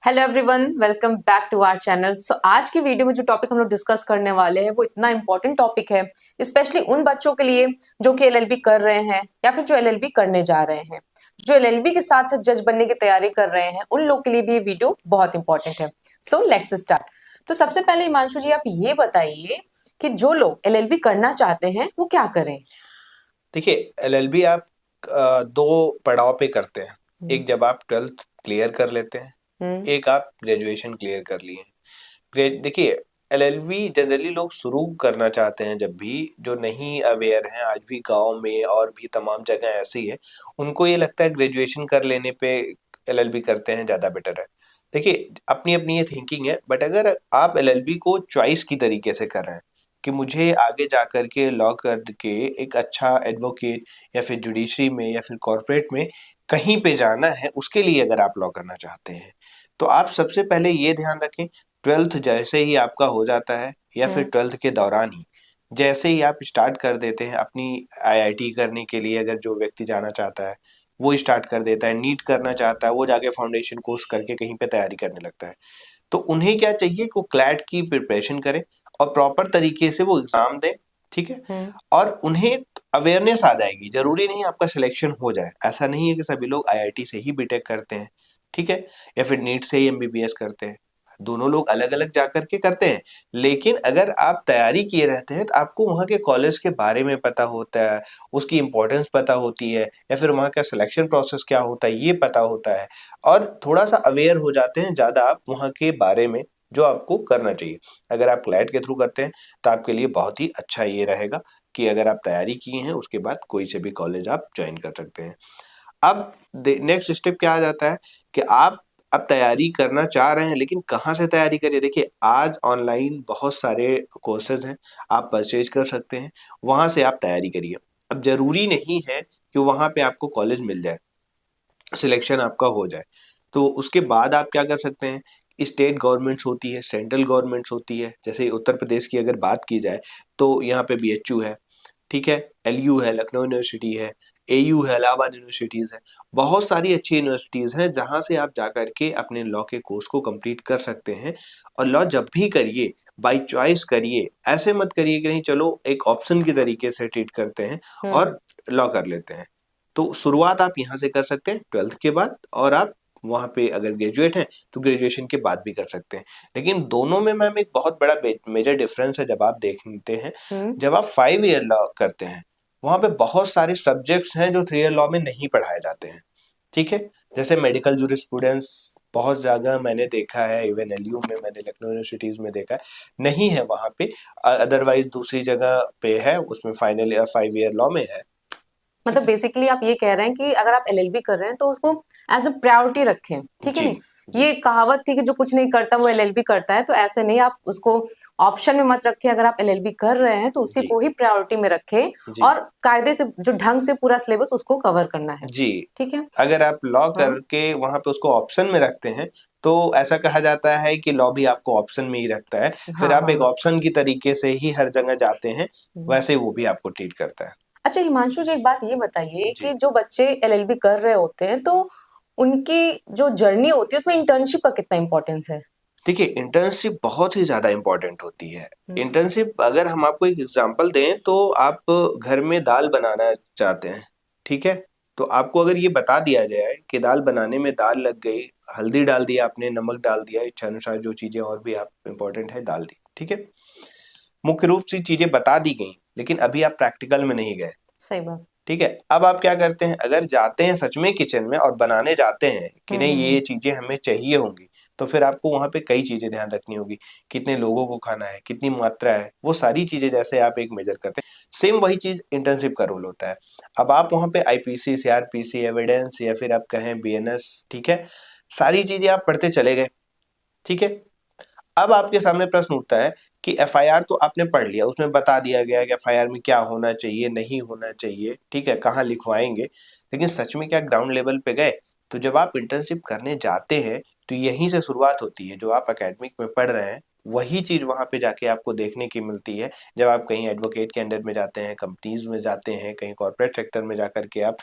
Hello everyone, welcome back to our channel. आज की video में जो टॉपिक हम लोग डिस्कस करने वाले हैं वो इतना इंपॉर्टेंट टॉपिक है, स्पेशली उन बच्चों के लिए जो कि एलएलबी कर रहे हैं या फिर जो एलएलबी करने जा रहे हैं, जो एलएलबी के साथ साथ जज बनने की तैयारी कर रहे हैं। उन लोग के लिए भी ये वीडियो बहुत इंपॉर्टेंट है। So let's start. तो सबसे पहले हिमांशु जी, आप ये बताइए कि जो लोग एलएलबी करना चाहते हैं वो क्या करें। देखिए, एलएलबी आप दो पड़ाव पे करते हैं। एक जब आप 12th क्लियर कर लेते हैं, हम्म। एक आप ग्रेजुएशन क्लियर कर लिए हैं। देखिए, एलएलबी जनरली लोग शुरू करना चाहते हैं जब भी, जो नहीं अवेयर हैं आज भी गांव में और भी तमाम जगह ऐसी है, उनको ये लगता है ग्रेजुएशन कर लेने पे एलएलबी करते हैं ज़्यादा बेटर है। देखिए, अपनी अपनी ये थिंकिंग है, बट अगर आप एलएलबी को चॉइस की तरीके से कर रहे हैं कि मुझे आगे जा कर के लॉ करके एक अच्छा एडवोकेट या फिर जुडिशरी में या फिर कॉर्पोरेट में कहीं पे जाना है, उसके लिए अगर आप लॉ करना चाहते हैं, तो आप सबसे पहले ये ध्यान रखें, 12th जैसे ही आपका हो जाता है या फिर हम्म। 12th के दौरान ही जैसे ही आप स्टार्ट कर देते हैं अपनी आईआईटी करने के लिए, अगर जो व्यक्ति जाना चाहता है वो स्टार्ट कर देता है, नीट करना चाहता है वो जाके फाउंडेशन कोर्स करके कहीं पे तैयारी करने लगता है, तो उन्हें क्या चाहिए कि वो क्लैट की प्रिपरेशन करें और प्रॉपर तरीके से वो एग्जाम दें। ठीक है। हम्म। और उन्हें अवेयरनेस आ जाएगी, जरूरी नहीं आपका सिलेक्शन हो जाए, ऐसा नहीं है कि सभी लोग आईआईटी से ही बीटेक करते हैं। ठीक है। या फिर नीट से ही एमबीबीएस करते हैं, दोनों लोग अलग अलग जा करके करते हैं। लेकिन अगर आप तैयारी किए रहते हैं तो आपको वहाँ के कॉलेज के बारे में पता होता है, उसकी इम्पोर्टेंस पता होती है, या फिर वहाँ का सिलेक्शन प्रोसेस क्या होता है ये पता होता है, और थोड़ा सा अवेयर हो जाते हैं ज़्यादा आप वहाँ के बारे में जो आपको करना चाहिए। अगर आप क्लैट के थ्रू करते हैं तो आपके लिए बहुत ही अच्छा ये रहेगा कि अगर आप तैयारी किए हैं उसके बाद कोई से भी कॉलेज आप ज्वाइन कर सकते हैं। अब नेक्स्ट स्टेप क्या आ जाता है कि आप अब तैयारी करना चाह रहे हैं, लेकिन कहाँ से तैयारी करिए। देखिए, आज ऑनलाइन बहुत सारे कोर्सेज हैं, आप परचेज कर सकते हैं, वहाँ से आप तैयारी करिए। अब जरूरी नहीं है कि वहाँ पे आपको कॉलेज मिल जाए, सिलेक्शन आपका हो जाए, तो उसके बाद आप क्या कर सकते हैं। स्टेट गवर्नमेंट्स होती है, सेंट्रल गवर्नमेंट्स होती है, जैसे उत्तर प्रदेश की अगर बात की जाए तो यहाँ पे बीएचयू है। ठीक है। एलयू है, लखनऊ यूनिवर्सिटी है, एयू है, इलाहाबाद यूनिवर्सिटीज है, बहुत सारी अच्छी यूनिवर्सिटीज हैं जहां से आप जाकर के अपने लॉ के कोर्स को कंप्लीट कर सकते हैं। और लॉ जब भी करिए बाय चॉइस करिए, ऐसे मत करिए कि नहीं चलो एक ऑप्शन की तरीके से ट्रीट करते हैं हम्म। और लॉ कर लेते हैं। तो शुरुआत आप यहाँ से कर सकते हैं 12th के बाद, और आप वहाँ पे अगर ग्रेजुएट हैं तो ग्रेजुएशन के बाद भी कर सकते हैं। लेकिन दोनों में मैम एक बहुत बड़ा मेजर डिफरेंस है, जब आप देखते हैं, हम्म। जब आप 5 ईयर लॉ करते हैं वहाँ पे बहुत सारे सब्जेक्ट्स हैं जो 3 ईयर लॉ में नहीं पढ़ाए जाते हैं। ठीक है। जैसे मेडिकल जूरिस्प्रूडेंस बहुत जगह मैंने देखा है, इवन एलयू में, मैंने लखनऊ यूनिवर्सिटीज में देखा है, नहीं है वहाँ पे। अदरवाइज दूसरी जगह पे है, उसमें फाइनल 5 ईयर लॉ में है। ठीक मतलब है। बेसिकली आप ये कह रहे हैं कि अगर आप एलएलबी कर रहे हैं तो उसको एज अ प्रायोरिटी रखें, ठीक है जी। नहीं। जी। ये कहावत थी कि जो कुछ नहीं करता वो एलएलबी करता है, तो ऐसे नहीं, आप उसको ऑप्शन में मत रखें। अगर आप एलएलबी कर रहे हैं तो उसी जी। को ही प्रायोरिटी में रखें जी। और कायदे से जो ढंग से पूरा सिलेबस उसको कवर करना है। जी। ठीक है। अगर आप लॉ हाँ। करके वहां पे उसको ऑप्शन में रखते हैं तो ऐसा कहा जाता है कि लॉ भी आपको ऑप्शन में ही रखता है, फिर हाँ। आप एक हाँ। ऑप्शन की तरीके से ही हर जगह जाते हैं, हम्म। वैसे वो भी आपको ट्रीट करता है। अच्छा हिमांशु जी, एक बात ये बताइए जी। कि जो बच्चे एलएलबी कर रहे होते हैं तो उनकी जो जर्नी होती है उसमें इंटर्नशिप का कितना इंपॉर्टेंस है। देखिए, इंटर्नशिप बहुत ही ज़्यादा इम्पोर्टेंट होती है। हम्म। इंटर्नशिप अगर हम आपको एक एग्जांपल दें तो आप घर में दाल बनाना चाहते हैं। ठीक है। तो आपको अगर ये बता दिया जाए कि दाल बनाने में दाल लग गई, हल्दी डाल दिया आपने, नमक डाल दिया, इच्छानुसार जो चीज़ें और भी आप इम्पोर्टेंट है डाल दी। ठीक है। मुख्य रूप से चीज़ें बता दी गई, लेकिन अभी आप प्रैक्टिकल में नहीं गए। सही बात। ठीक है। अब आप क्या करते हैं, अगर जाते हैं सच में किचन में और बनाने जाते हैं कि नहीं ये हम्म। चीजें हमें चाहिए होंगी, तो फिर आपको वहां पे कई चीजें ध्यान रखनी होगी। कितने लोगों को खाना है, कितनी मात्रा है, वो सारी चीजें जैसे आप एक मेजर करते हैं, सेम वही चीज इंटर्नशिप का रोल होता है। अब आप वहां पे आईपीसी, सीआरपीसी, एविडेंस, या फिर आप कहें बीएनएस, ठीक है, सारी चीजें आप पढ़ते चले गए। ठीक है। अब आपके सामने प्रश्न उठता है कि एफआईआर तो आपने पढ़ लिया, उसमें बता दिया गया कि एफआईआर में क्या होना चाहिए, नहीं होना चाहिए, ठीक है, कहाँ लिखवाएंगे, लेकिन सच में क्या ग्राउंड लेवल पे गए? तो जब आप इंटर्नशिप करने जाते हैं तो यहीं से शुरुआत होती है, जो आप एकेडमिक में पढ़ रहे हैं वही चीज वहां पे जाके आपको देखने की मिलती है। जब आप कहीं एडवोकेट के अंडर में जाते हैं, कंपनीज में जाते हैं, कहीं कॉर्पोरेट सेक्टर में जाकर के आप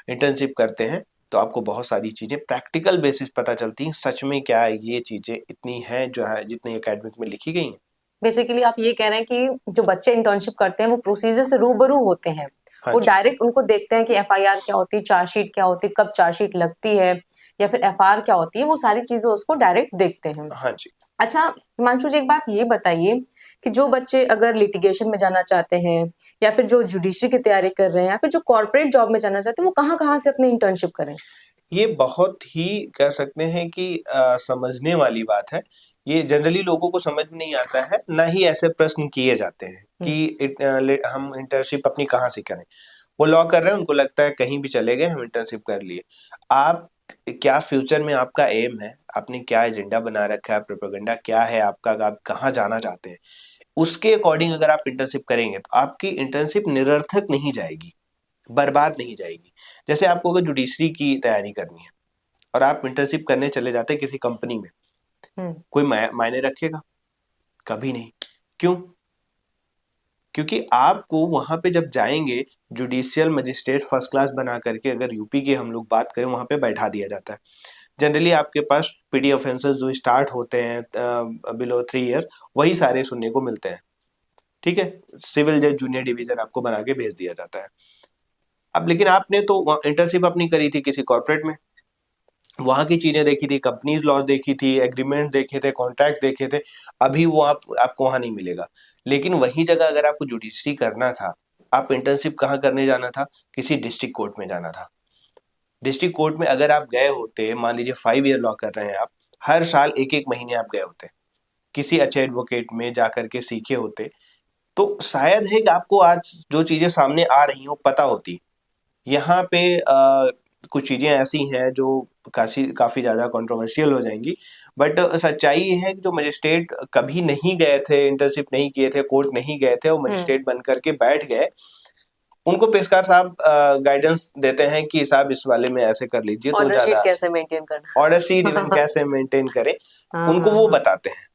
इंटर्नशिप करते हैं, तो आपको बहुत सारी चीजें प्रैक्टिकल बेसिस पता चलती हैं, सच में क्या ये चीजें इतनी हैं जो है जितनी एकेडमिक में लिखी गई हैं। बेसिकली आप ये कह रहे हैं कि जो बच्चे इंटर्नशिप करते हैं वो प्रोसीजर से रूबरू होते हैं, हाँ वो जी। डायरेक्ट उनको देखते हैं कि एफआईआर क्या होती है, चार्जशीट क्या होती है, कब चार्जशीट लगती है या फिर एफआईआर क्या होती है, वो सारी चीजें उसको डायरेक्ट देखते हैं। हाँ जी। अच्छा हिमांशु जी, एक बात ये बताइए कि जो बच्चे अगर लिटिगेशन में जाना चाहते हैं या फिर जो जुडिशरी की तैयारी कर रहे हैं या फिर जो कॉर्पोरेट जॉब में जाना चाहते हैं, वो कहाँ-कहाँ से अपनी इंटर्नशिप करें? ये बहुत ही कह सकते हैं कि समझने वाली बात है। ये जनरली लोगों को समझ में नहीं आता है, ना ही ऐसे प्रश्न किए जाते हैं हुँ। कि हम इंटर्नशिप अपनी कहाँ से करें। वो लॉ कर रहे हैं, उनको लगता है कहीं भी चले गए हम इंटर्नशिप कर लिए। आप क्या फ्यूचर में आपका एम है, आपने क्या एजेंडा बना रखा है, प्रोपेगेंडा क्या है आपका, आप कहाँ जाना चाहते हैं, उसके अकॉर्डिंग अगर आप इंटर्नशिप करेंगे तो आपकी इंटर्नशिप निरर्थक नहीं जाएगी, बर्बाद नहीं जाएगी। जैसे आपको अगर जुडिशरी की तैयारी करनी है और आप इंटर्नशिप करने चले जाते हैं किसी कंपनी में, हुँ। कोई मायने रखेगा? कभी नहीं। क्यों? क्योंकि आपको वहां पे जब जाएंगे जुडिशियल मजिस्ट्रेट फर्स्ट क्लास बना करके, अगर यूपी की हम लोग बात करें, वहां पे बैठा दिया जाता है। जनरली आपके पास पीडी ऑफेंसेस जो स्टार्ट होते हैं बिलो 3 ईयर, वही सारे सुनने को मिलते हैं। ठीक है, सिविल जज जूनियर डिवीजन आपको बना के भेज दिया जाता है। अब लेकिन आपने तो इंटर्नशिप अपनी करी थी किसी कॉर्पोरेट में, वहां की चीजें देखी थी, कंपनीज लॉ देखी थी, एग्रीमेंट देखे थे, कॉन्ट्रैक्ट देखे थे। अभी वो आपको वहां नहीं मिलेगा। लेकिन वही जगह अगर आपको जुडिशरी करना था, आप इंटर्नशिप कहाँ करने जाना था? किसी डिस्ट्रिक्ट कोर्ट में जाना था। डिस्ट्रिक्ट कोर्ट में अगर आप गए होते, मान लीजिए 5 ईयर लॉ कर रहे हैं आप, हर साल एक एक महीने आप गए होते, किसी अच्छे एडवोकेट में जाकर के सीखे होते, तो शायद है कि आपको आज जो चीजें सामने आ रही हो पता होती। यहाँ पे कुछ चीजें ऐसी हैं जो काफी ज्यादा कंट्रोवर्शियल हो जाएंगी, बट सच्चाई ये है कि जो मजिस्ट्रेट कभी नहीं गए थे, इंटर्नशिप नहीं किए थे, कोर्ट नहीं गए थे, वो हुँ। मजिस्ट्रेट बन करके बैठ गए, उनको पेशकार साहब गाइडेंस देते हैं कि साहब इस वाले में ऐसे कर लीजिए तो ऑर्डर शीट ज्यादा कैसे मेंटेन ऑर्डर शीट इवन करना? कैसे मेंटेन करें, हाँ, उनको हाँ, वो हाँ। बताते हैं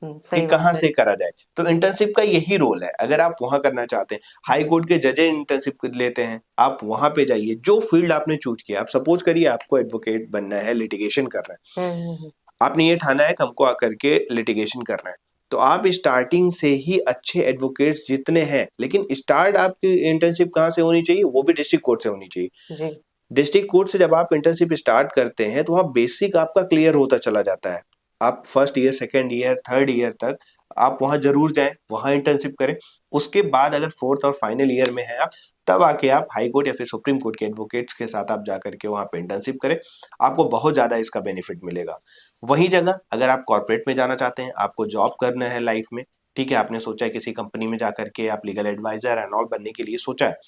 कि सही कहाँ बात है। से करा जाए। तो इंटर्नशिप का यही रोल है। अगर आप वहां करना चाहते हैं, हाई कोर्ट के जजें इंटर्नशिप लेते हैं, आप वहां पे जाइए, जो फील्ड आपने चूज किया। आप सपोज करिए आपको एडवोकेट बनना है, लिटिगेशन करना है, हुँ, हुँ, हुँ। आपने ये ठाना है कि हमको आकर के लिटिगेशन करना है, तो आप स्टार्टिंग से ही अच्छे एडवोकेट्स जितने हैं, लेकिन स्टार्ट आपकी इंटर्नशिप कहाँ से होनी चाहिए? वो भी डिस्ट्रिक्ट कोर्ट से होनी चाहिए। जी। डिस्ट्रिक्ट कोर्ट से जब आप इंटर्नशिप स्टार्ट करते हैं तो वहाँ बेसिक आपका क्लियर होता चला जाता है। आप first year, second year, third year तक आप वहाँ जरूर जाएं, वहाँ इंटर्नशिप करें। उसके बाद अगर फोर्थ और फाइनल ईयर में है आप, तब आके आप हाई कोर्ट या फिर सुप्रीम कोर्ट के एडवोकेट्स के साथ आप जाकर के वहाँ पे इंटर्नशिप करें। आपको बहुत ज्यादा इसका बेनिफिट मिलेगा। वही जगह अगर आप कॉर्पोरेट में जाना चाहते हैं, आपको जॉब करना है लाइफ में, ठीक है, आपने सोचा है किसी कंपनी में जाकर के आप लीगल एडवाइजर एंड ऑल बनने के लिए सोचा है,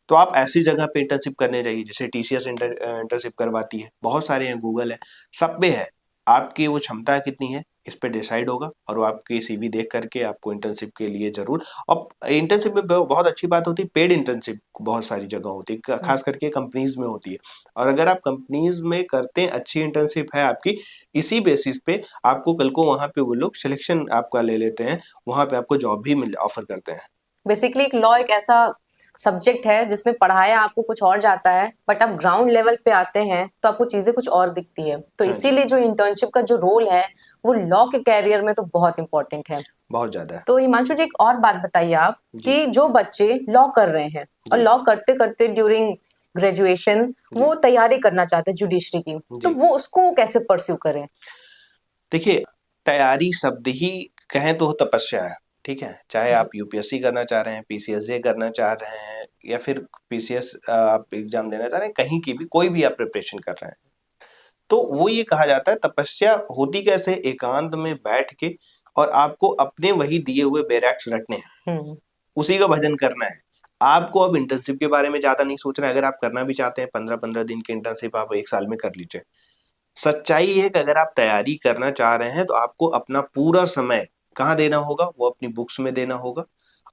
तो आप ऐसी जगह पे इंटर्नशिप करने जाइए। जैसे टीसीएस इंटर्नशिप करवाती है, बहुत सारे हैं, गूगल है, सब पे है। आपकी वो क्षमता कितनी है इस पे डिसाइड होगा, और वो आपकी सीवी देख करके आपको इंटर्नशिप के लिए जरूर। और इंटर्नशिप में बहुत अच्छी बात होती है, पेड इंटर्नशिप बहुत सारी जगह होती है, हुँ। खास करके कंपनीज में होती है। और अगर आप कंपनीज में करते हैं, अच्छी इंटर्नशिप है आपकी, इसी बेसिस पे आपको कल को वहां पे वो लोग सिलेक्शन आपका ले लेते हैं, वहां पे आपको जॉब भी मिल ऑफर करते हैं। बेसिकली एक लॉ एक ऐसा सब्जेक्ट है जिसमें पढ़ाया आपको कुछ और जाता है, बट आप ग्राउंड लेवल पे आते हैं तो आपको चीजें कुछ और दिखती है। तो हाँ जी। इसीलिए जो इंटर्नशिप का जो रोल है वो लॉ के कैरियर में तो बहुत इंपॉर्टेंट है। बहुत ज्यादा है। तो हिमांशु जी, एक और बात बताइए आप जी। कि जो बच्चे लॉ कर रहे हैं और जी। लॉ करते करते ड्यूरिंग ग्रेजुएशन जी। वो तैयारी करना चाहते हैं जुडिशरी की, तो जी। वो उसको कैसे परस्यू करें? देखिए, तैयारी शब्द ही कहें तो तपस्या है। ठीक है, चाहे जी। आप यूपीएससी करना चाह रहे हैं, पीसीएसजे करना चाह रहे हैं, या फिर पीसीएस आप एग्जाम देना चाह रहे हैं, कहीं की भी कोई भी आप प्रिपरेशन कर रहे हैं, तो वो ये कहा जाता है तपस्या होती कैसे? एकांत में बैठ के, और आपको अपने वही दिए हुए बैरक्स रटने हैं, हम्म। उसी का भजन करना है। आपको अब इंटर्नशिप के बारे में ज्यादा नहीं सोचना है। अगर आप करना भी चाहते हैं 15-15 दिन की इंटर्नशिप आप एक साल में कर लीजिए। सच्चाई है कि अगर आप तैयारी करना चाह रहे हैं तो आपको अपना पूरा समय कहाँ देना होगा? वो अपनी बुक्स में देना होगा।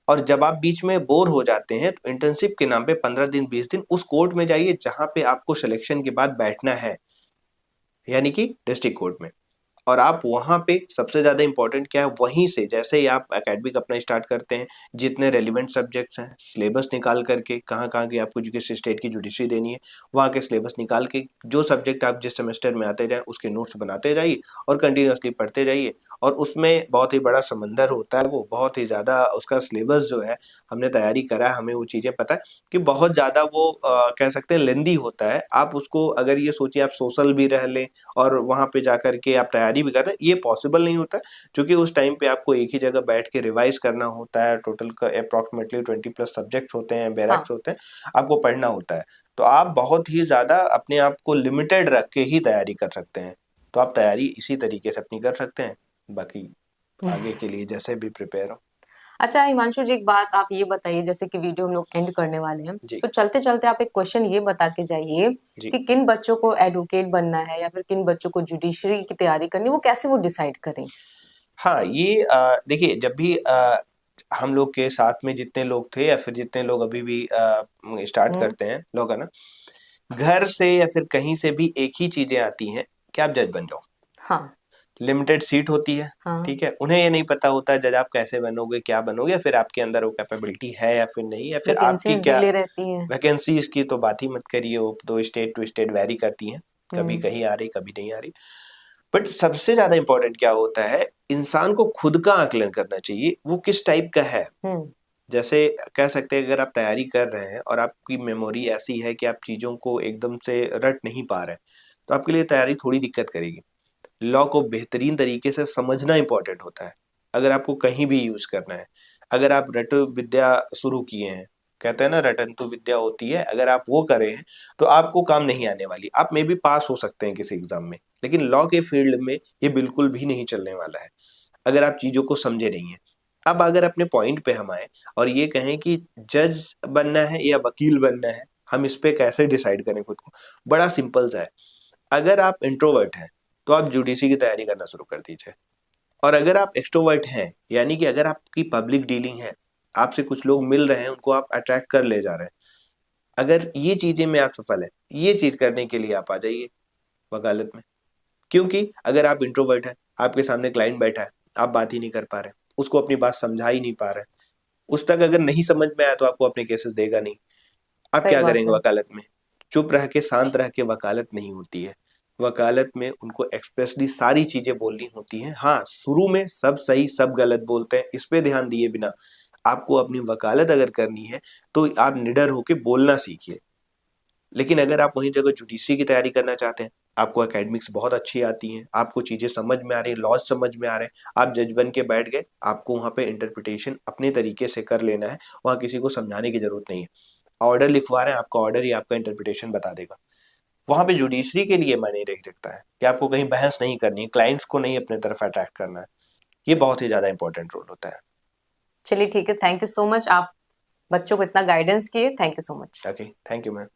और जब आप बीच में बोर हो जाते हैं तो इंटर्नशिप के नाम पे 15 दिन 20 दिन उस कोर्ट में जाइए जहां पे आपको सिलेक्शन के बाद बैठना है, यानी कि डिस्ट्रिक्ट कोर्ट में। और आप वहाँ पे सबसे ज़्यादा इंपॉर्टेंट क्या है, वहीं से जैसे ही आप एकेडमिक अपना स्टार्ट करते हैं, जितने रेलिवेंट सब्जेक्ट्स हैं सिलेबस निकाल करके, कहाँ की आपको एजुकेशन स्टेट की जुडिशरी देनी है, वहाँ के सिलेबस निकाल के जो सब्जेक्ट आप जिस सेमेस्टर में आते जाए उसके नोट्स बनाते जाइए और कंटिन्यूसली पढ़ते जाइए। और उसमें बहुत ही बड़ा समंदर होता है, वो बहुत ही ज़्यादा उसका सिलेबस जो है, हमने तैयारी करा है, हमें वो चीज़ें पता है कि बहुत ज़्यादा वो कह सकते हैं लेंदी होता है। आप उसको अगर ये सोचिए आप सोशल भी रह लें और वहाँ पे जाकर के आप तैयारी भी कर रहे हैं, ये पॉसिबल नहीं होता, क्योंकि उस टाइम पे आपको एक ही जगह बैठ के रिवाइज करना होता है। टोटल का अप्रॉक्सीमेटली 20+ सब्जेक्ट्स होते हैं, हाँ। बैरक्स होते हैं, आपको पढ़ना होता है। तो आप बहुत ही ज़्यादा अपने आप को लिमिटेड रख के ही तैयारी कर सकते हैं। तो आप तैयारी इसी तरीके से अपनी कर सकते हैं, बाकी आगे के लिए जैसे भी प्रिपेयर हो। अच्छा हिमांशु जी, एक बात आप ये बताइए, जैसे कि वीडियो हम लोग एंड करने वाले हैं, जी तो चलते चलते आप एक क्वेश्चन ये बता के जाइए जी। कि किन बच्चों को एडवोकेट बनना है या फिर किन बच्चों को जुडिशरी की तैयारी करनी है, वो कैसे वो डिसाइड करें? हाँ, ये देखिए जब भी हम लोग के साथ में जितने लोग थे या फिर जितने लोग अभी भी स्टार्ट हम्म। करते हैं लोग, है ना, घर से या फिर कहीं से भी एक ही चीजें आती हैं कि आप जज बन जाओ। हाँ। लिमिटेड सीट होती है, हाँ। ठीक है, उन्हें ये नहीं पता होता है जज आप कैसे बनोगे, क्या बनोगे, या फिर आपके अंदर वो कैपेबिलिटी है या फिर नहीं, या फिर आपकी वैकेंसीज क्या। डिले रहती हैं। वैकेंसीज की तो बात ही मत करिए, वो तो स्टेट टू स्टेट वेरी करती हैं, कभी हम्म। कहीं आ रही कभी नहीं आ रही। बट सबसे ज्यादा इंपॉर्टेंट क्या होता है, इंसान को खुद का आकलन करना चाहिए, वो किस टाइप का है। हम्म। जैसे कह सकते हैं अगर आप तैयारी कर रहे हैं और आपकी मेमोरी ऐसी है कि आप चीजों को एकदम से रट नहीं पा रहे हैं, तो आपके लिए तैयारी थोड़ी दिक्कत करेगी। लॉ को बेहतरीन तरीके से समझना इंपॉर्टेंट होता है, अगर आपको कहीं भी यूज करना है। अगर आप रट विद्या शुरू किए हैं, कहते हैं ना रटंतु विद्या होती है, अगर आप वो करें हैं तो आपको काम नहीं आने वाली। आप मे भी पास हो सकते हैं किसी एग्जाम में, लेकिन लॉ के फील्ड में ये बिल्कुल भी नहीं चलने वाला है अगर आप चीजों को समझे नहीं है। अब अगर अपने पॉइंट पे हम आए और ये कहें कि जज बनना है या वकील बनना है, हम इस पे कैसे डिसाइड करें खुद को, बड़ा सिंपल सा है। अगर आप इंट्रोवर्ट हैं तो आप यूडीसी की तैयारी करना शुरू कर दीजिए। और अगर आप एक्सट्रोवर्ट हैं, यानी कि अगर आपकी पब्लिक डीलिंग है, आपसे कुछ लोग मिल रहे हैं, उनको आप अट्रैक्ट कर ले जा रहे हैं, अगर ये चीजें में आप सफल है, ये चीज करने के लिए आप आ जाइए वकालत में। क्योंकि अगर आप इंट्रोवर्ट हैं, आपके सामने क्लाइंट बैठा है, आप बात ही नहीं कर पा रहे, उसको अपनी बात समझा ही नहीं पा रहे, उस तक अगर नहीं समझ में आया तो आपको अपने केसेस देगा नहीं। आप सही क्या बात करेंगे है। वकालत में? चुप रह के शांत रह के वकालत नहीं होती है। वकालत में उनको एक्सप्रेसली सारी चीजें बोलनी होती हैं। हाँ, शुरू में सब सही सब गलत बोलते हैं, इस पे ध्यान दिए बिना आपको अपनी वकालत अगर करनी है तो आप निडर होके बोलना सीखिए। लेकिन अगर आप वही जगह जुडिशरी की तैयारी करना चाहते हैं, आपको एकेडमिक्स बहुत अच्छी आती हैं, आपको चीजें समझ में आ रही हैं, लॉज समझ में आ रहे हैं, आप जज बन के बैठ गए, आपको वहां पे इंटरप्रिटेशन अपने तरीके से कर लेना है, वहां किसी को समझाने की जरूरत नहीं है। ऑर्डर लिखवा रहे हैं, आपका ऑर्डर ही आपका इंटरप्रिटेशन बता देगा। वहां पे जुडिशरी के लिए मायने नहीं रखता है कि आपको कहीं बहस नहीं करनी है, क्लाइंट्स को नहीं अपने तरफ अट्रैक्ट करना है। ये बहुत ही ज्यादा इंपॉर्टेंट रोल होता है। चलिए ठीक है, थैंक यू सो मच, आप बच्चों को इतना गाइडेंस किए, thank you so much. Okay, thank you ma'am.